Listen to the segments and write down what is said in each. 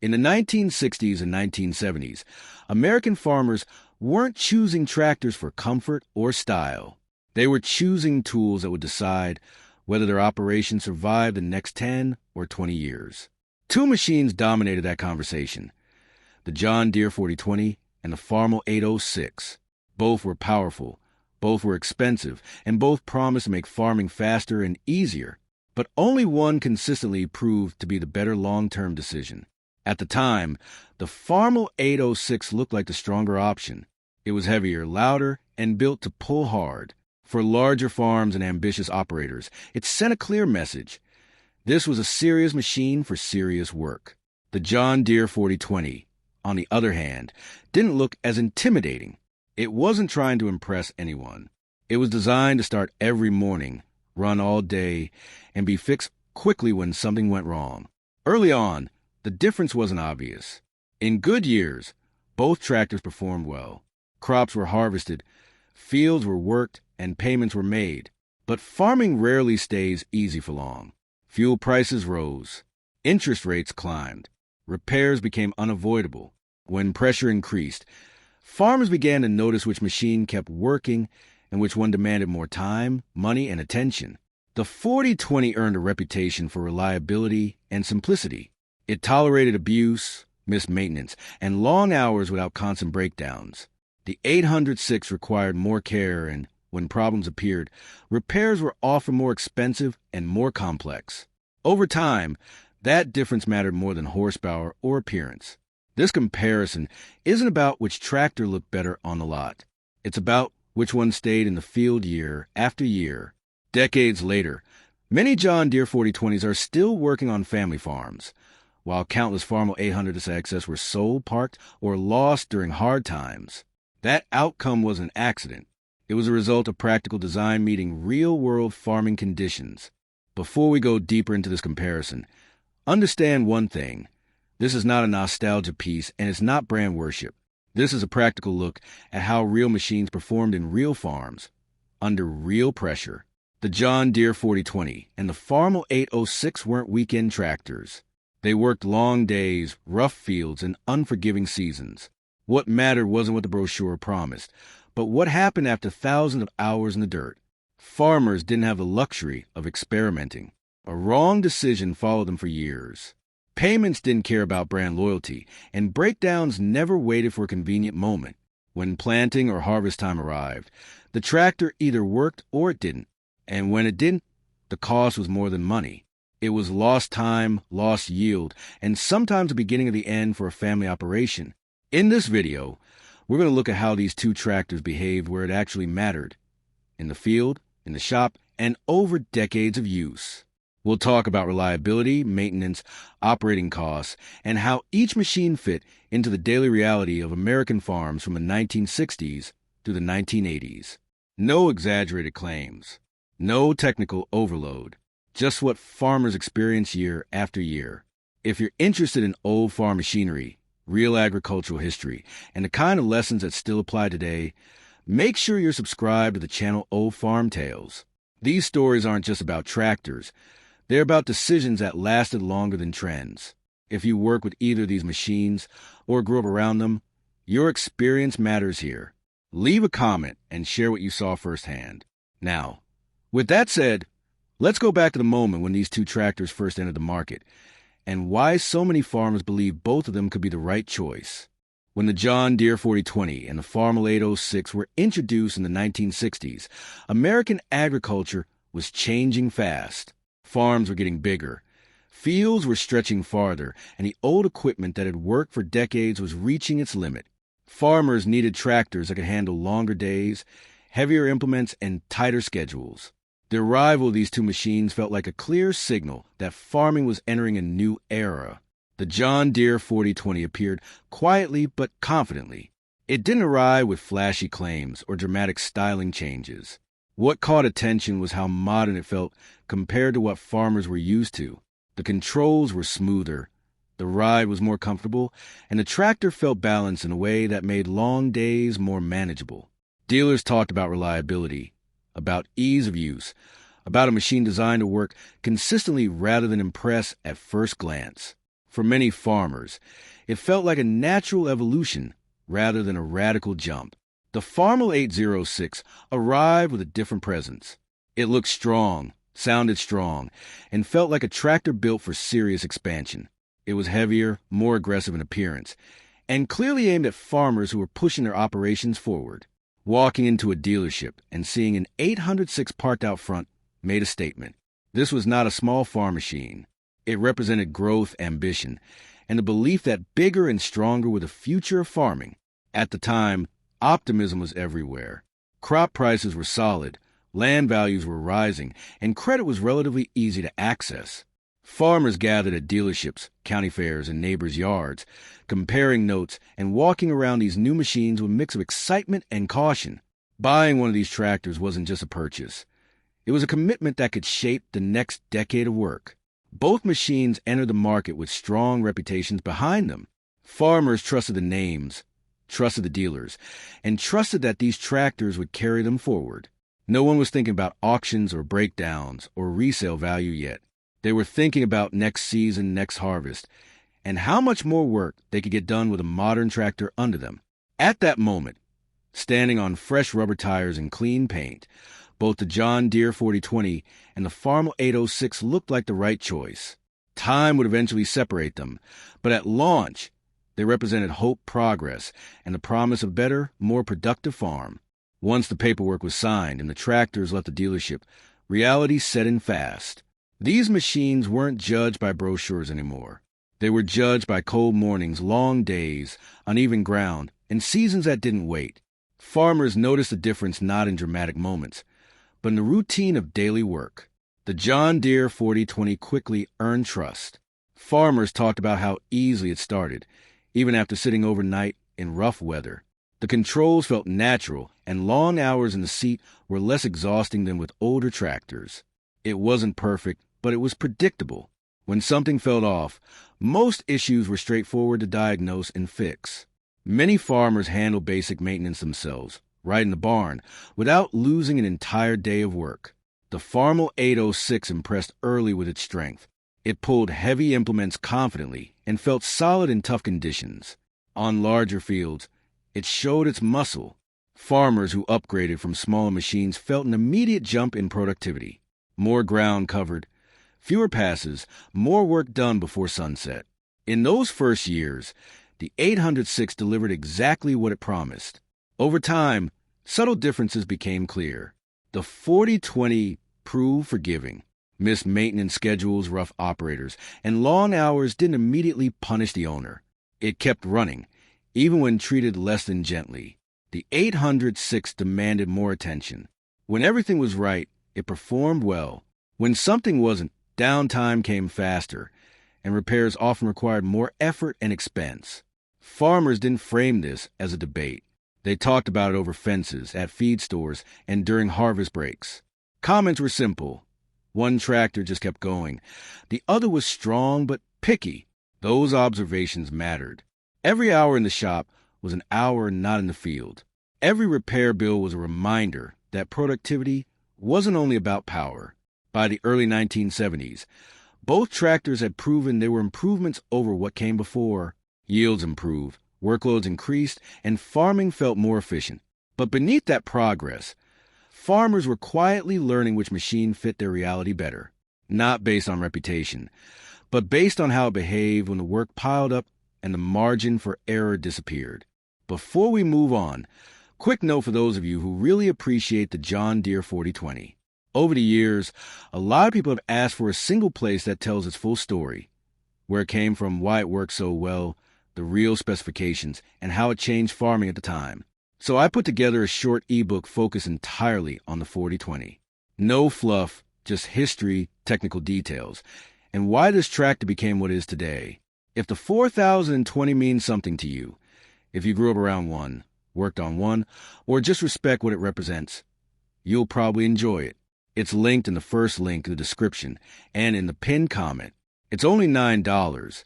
In the 1960s and 1970s, American farmers weren't choosing tractors for comfort or style. They were choosing tools that would decide whether their operation survived the next 10 or 20 years. Two machines dominated that conversation: the John Deere 4020 and the Farmall 806. Both were powerful, both were expensive, and both promised to make farming faster and easier. But only one consistently proved to be the better long-term decision. At the time, the Farmall 806 looked like the stronger option. It was heavier, louder, and built to pull hard. For larger farms and ambitious operators, it sent a clear message. This was a serious machine for serious work. The John Deere 4020, on the other hand, didn't look as intimidating. It wasn't trying to impress anyone. It was designed to start every morning, run all day, and be fixed quickly when something went wrong. Early on, the difference wasn't obvious. In good years, both tractors performed well. Crops were harvested, fields were worked, and payments were made. But farming rarely stays easy for long. Fuel prices rose. Interest rates climbed. Repairs became unavoidable. When pressure increased, farmers began to notice which machine kept working and which one demanded more time, money, and attention. The 4020 earned a reputation for reliability and simplicity. It tolerated abuse, missed maintenance, and long hours without constant breakdowns. The 806 required more care, and when problems appeared, repairs were often more expensive and more complex. Over time, that difference mattered more than horsepower or appearance. This comparison isn't about which tractor looked better on the lot. It's about which one stayed in the field year after year. Decades later, many John Deere 4020s are still working on family farms, while countless Farmall 800SXs were sold, parked, or lost during hard times. That outcome was an accident. It was a result of practical design meeting real-world farming conditions. Before we go deeper into this comparison, understand one thing. This is not a nostalgia piece, and it's not brand worship. This is a practical look at how real machines performed in real farms, under real pressure. The John Deere 4020 and the Farmall 806 weren't weekend tractors. They worked long days, rough fields, and unforgiving seasons. What mattered wasn't what the brochure promised, but what happened after thousands of hours in the dirt. Farmers didn't have the luxury of experimenting. A wrong decision followed them for years. Payments didn't care about brand loyalty, and breakdowns never waited for a convenient moment. When planting or harvest time arrived, the tractor either worked or it didn't. And when it didn't, the cost was more than money. It was lost time, lost yield, and sometimes the beginning of the end for a family operation. In this video, we're going to look at how these two tractors behaved where it actually mattered: in the field, in the shop, and over decades of use. We'll talk about reliability, maintenance, operating costs, and how each machine fit into the daily reality of American farms from the 1960s through the 1980s. No exaggerated claims. No technical overload. Just what farmers experience year after year. If you're interested in old farm machinery, real agricultural history, and the kind of lessons that still apply today, make sure you're subscribed to the channel Old Farm Tales. These stories aren't just about tractors. They're about decisions that lasted longer than trends. If you work with either of these machines or grew up around them, your experience matters here. Leave a comment and share what you saw firsthand. Now, with that said, let's go back to the moment when these two tractors first entered the market, and why so many farmers believe both of them could be the right choice. When the John Deere 4020 and the Farmall 806 were introduced in the 1960s, American agriculture was changing fast. Farms were getting bigger. Fields were stretching farther, and the old equipment that had worked for decades was reaching its limit. Farmers needed tractors that could handle longer days, heavier implements, and tighter schedules. The arrival of these two machines felt like a clear signal that farming was entering a new era. The John Deere 4020 appeared quietly but confidently. It didn't arrive with flashy claims or dramatic styling changes. What caught attention was how modern it felt compared to what farmers were used to. The controls were smoother, the ride was more comfortable, and the tractor felt balanced in a way that made long days more manageable. Dealers talked about reliability, about ease of use, about a machine designed to work consistently rather than impress at first glance. For many farmers, it felt like a natural evolution rather than a radical jump. The Farmall 806 arrived with a different presence. It looked strong, sounded strong, and felt like a tractor built for serious expansion. It was heavier, more aggressive in appearance, and clearly aimed at farmers who were pushing their operations forward. Walking into a dealership and seeing an 806 parked out front made a statement. This was not a small farm machine. It represented growth, ambition, and the belief that bigger and stronger were the future of farming. At the time, optimism was everywhere. Crop prices were solid, land values were rising, and credit was relatively easy to access. Farmers gathered at dealerships, county fairs, and neighbors' yards, comparing notes and walking around these new machines with a mix of excitement and caution. Buying one of these tractors wasn't just a purchase. It was a commitment that could shape the next decade of work. Both machines entered the market with strong reputations behind them. Farmers trusted the names, trusted the dealers, and trusted that these tractors would carry them forward. No one was thinking about auctions or breakdowns or resale value yet. They were thinking about next season, next harvest, and how much more work they could get done with a modern tractor under them. At that moment, standing on fresh rubber tires and clean paint, both the John Deere 4020 and the Farmall 806 looked like the right choice. Time would eventually separate them, but at launch, they represented hope, progress, and the promise of a better, more productive farm. Once the paperwork was signed and the tractors left the dealership, reality set in fast. These machines weren't judged by brochures anymore. They were judged by cold mornings, long days, uneven ground, and seasons that didn't wait. Farmers noticed the difference not in dramatic moments, but in the routine of daily work. The John Deere 4020 quickly earned trust. Farmers talked about how easily it started, even after sitting overnight in rough weather. The controls felt natural, and long hours in the seat were less exhausting than with older tractors. It wasn't perfect, but it was predictable. When something fell off, most issues were straightforward to diagnose and fix. Many farmers handled basic maintenance themselves, right in the barn, without losing an entire day of work. The Farmall 806 impressed early with its strength. It pulled heavy implements confidently and felt solid in tough conditions. On larger fields, it showed its muscle. Farmers who upgraded from smaller machines felt an immediate jump in productivity. More ground covered, fewer passes, more work done before sunset. In those first years, the 806 delivered exactly what it promised. Over time, subtle differences became clear. The 4020 proved forgiving. Missed maintenance schedules, rough operators, and long hours didn't immediately punish the owner. It kept running, even when treated less than gently. The 806 demanded more attention. When everything was right, it performed well. When something wasn't, downtime came faster, and repairs often required more effort and expense. Farmers didn't frame this as a debate. They talked about it over fences, at feed stores, and during harvest breaks. Comments were simple. One tractor just kept going. The other was strong but picky. Those observations mattered. Every hour in the shop was an hour not in the field. Every repair bill was a reminder that productivity wasn't only about power. By the early 1970s, both tractors had proven there were improvements over what came before. Yields improved, workloads increased, and farming felt more efficient. But beneath that progress, farmers were quietly learning which machine fit their reality better, not based on reputation, but based on how it behaved when the work piled up and the margin for error disappeared. Before we move on, quick note for those of you who really appreciate the John Deere 4020. Over the years, a lot of people have asked for a single place that tells its full story, where it came from, why it worked so well, the real specifications, and how it changed farming at the time. So I put together a short ebook focused entirely on the 4020. No fluff, just history, technical details, and why this tractor became what it is today. If the 4020 means something to you, if you grew up around one, worked on one, or just respect what it represents, you'll probably enjoy it. It's linked in the first link in the description and in the pinned comment. It's only $9,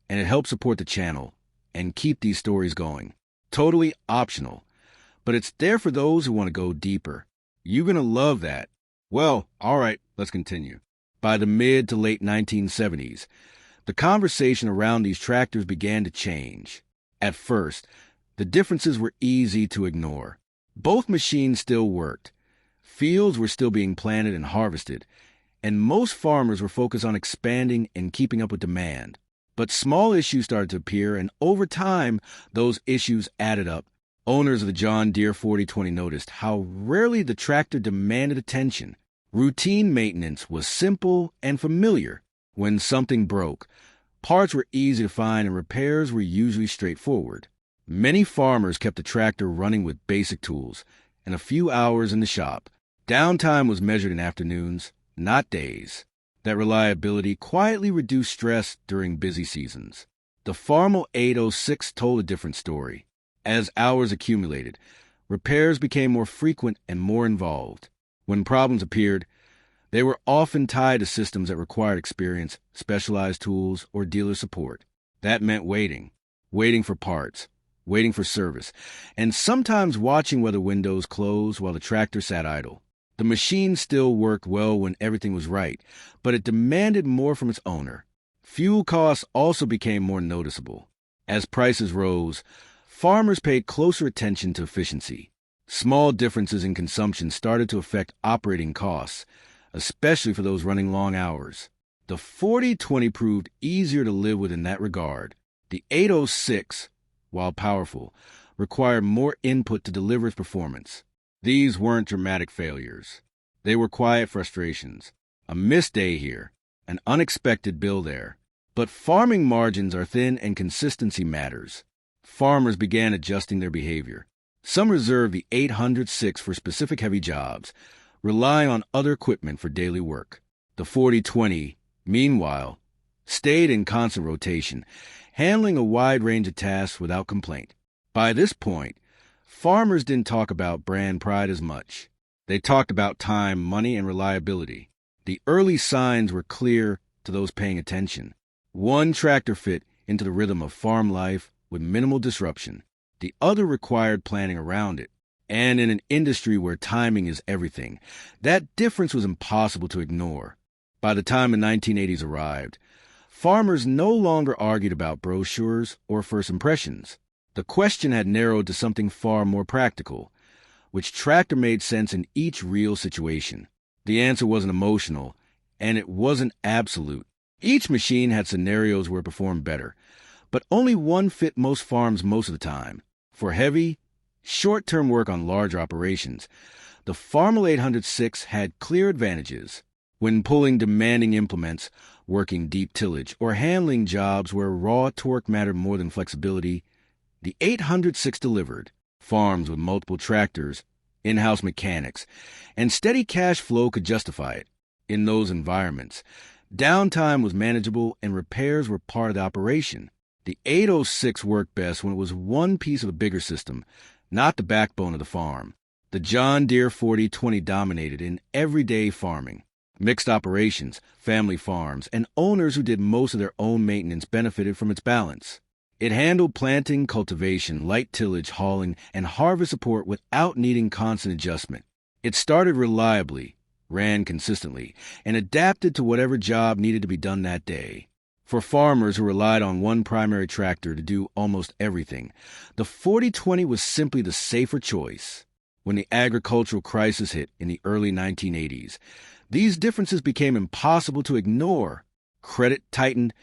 and it helps support the channel and keep these stories going. Totally optional, but it's there for those who want to go deeper. You're going to love that. Well, all right, let's continue. By the mid to late 1970s, The conversation around these tractors began to change. At first, the differences were easy to ignore. Both machines still worked. Fields were still being planted and harvested, and most farmers were focused on expanding and keeping up with demand. But small issues started to appear, and over time, those issues added up. Owners of the John Deere 4020 noticed how rarely the tractor demanded attention. Routine maintenance was simple and familiar. When something broke, parts were easy to find and repairs were usually straightforward. Many farmers kept the tractor running with basic tools and a few hours in the shop. Downtime was measured in afternoons, not days. That reliability quietly reduced stress during busy seasons. The Farmall 806 told a different story. As hours accumulated, repairs became more frequent and more involved. When problems appeared, they were often tied to systems that required experience, specialized tools, or dealer support. That meant waiting for parts, waiting for service, and sometimes watching whether windows closed while the tractor sat idle. The machine still worked well when everything was right, but it demanded more from its owner. Fuel costs also became more noticeable. As prices rose, farmers paid closer attention to efficiency. Small differences in consumption started to affect operating costs, especially for those running long hours. The 4020 proved easier to live with in that regard. The 806, while powerful, required more input to deliver its performance. These weren't dramatic failures. They were quiet frustrations. A missed day here, an unexpected bill there. But farming margins are thin and consistency matters. Farmers began adjusting their behavior. Some reserved the 806 for specific heavy jobs, relying on other equipment for daily work. The 4020, meanwhile, stayed in constant rotation, handling a wide range of tasks without complaint. By this point, farmers didn't talk about brand pride as much. They talked about time, money, and reliability. The early signs were clear to those paying attention. One tractor fit into the rhythm of farm life with minimal disruption. The other required planning around it. And in an industry where timing is everything, that difference was impossible to ignore. By the time the 1980s arrived, farmers no longer argued about brochures or first impressions. The question had narrowed to something far more practical. Which tractor made sense in each real situation? The answer wasn't emotional, and it wasn't absolute. Each machine had scenarios where it performed better, but only one fit most farms most of the time. For heavy, short-term work on larger operations, the Farmall 806 had clear advantages. When pulling demanding implements, working deep tillage, or handling jobs where raw torque mattered more than flexibility, the 806 delivered. Farms with multiple tractors, in-house mechanics, and steady cash flow could justify it. In those environments, downtime was manageable and repairs were part of the operation. The 806 worked best when it was one piece of a bigger system, not the backbone of the farm. The John Deere 4020 dominated in everyday farming. Mixed operations, family farms, and owners who did most of their own maintenance benefited from its balance. It handled planting, cultivation, light tillage, hauling, and harvest support without needing constant adjustment. It started reliably, ran consistently, and adapted to whatever job needed to be done that day. For farmers who relied on one primary tractor to do almost everything, the 4020 was simply the safer choice. When the agricultural crisis hit in the early 1980s, these differences became impossible to ignore. Credit tightened,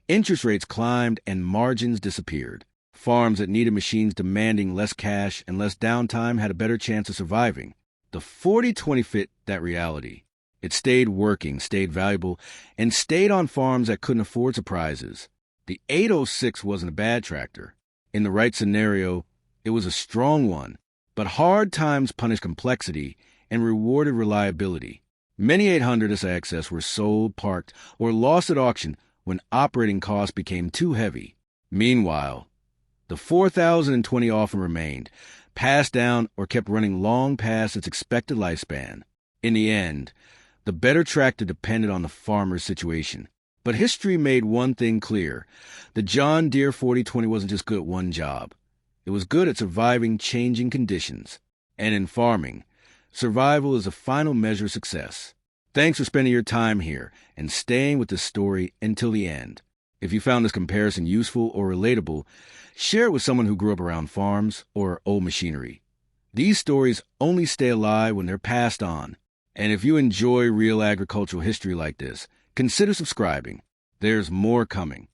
interest rates climbed, and margins disappeared. Farms that needed machines demanding less cash and less downtime had a better chance of surviving. The 4020 fit that reality. It stayed working, stayed valuable, and stayed on farms that couldn't afford surprises. The 806 wasn't a bad tractor. In the right scenario, it was a strong one. But hard times punished complexity and rewarded reliability. Many 800 SIXS were sold, parked, or lost at auction when operating costs became too heavy. Meanwhile, the 4020 often remained, passed down, or kept running long past its expected lifespan. In the end, the better tractor depended on the farmer's situation. But history made one thing clear. The John Deere 4020 wasn't just good at one job. It was good at surviving changing conditions. And in farming, survival is the final measure of success. Thanks for spending your time here and staying with the story until the end. If you found this comparison useful or relatable, share it with someone who grew up around farms or old machinery. These stories only stay alive when they're passed on. And if you enjoy real agricultural history like this, consider subscribing. There's more coming.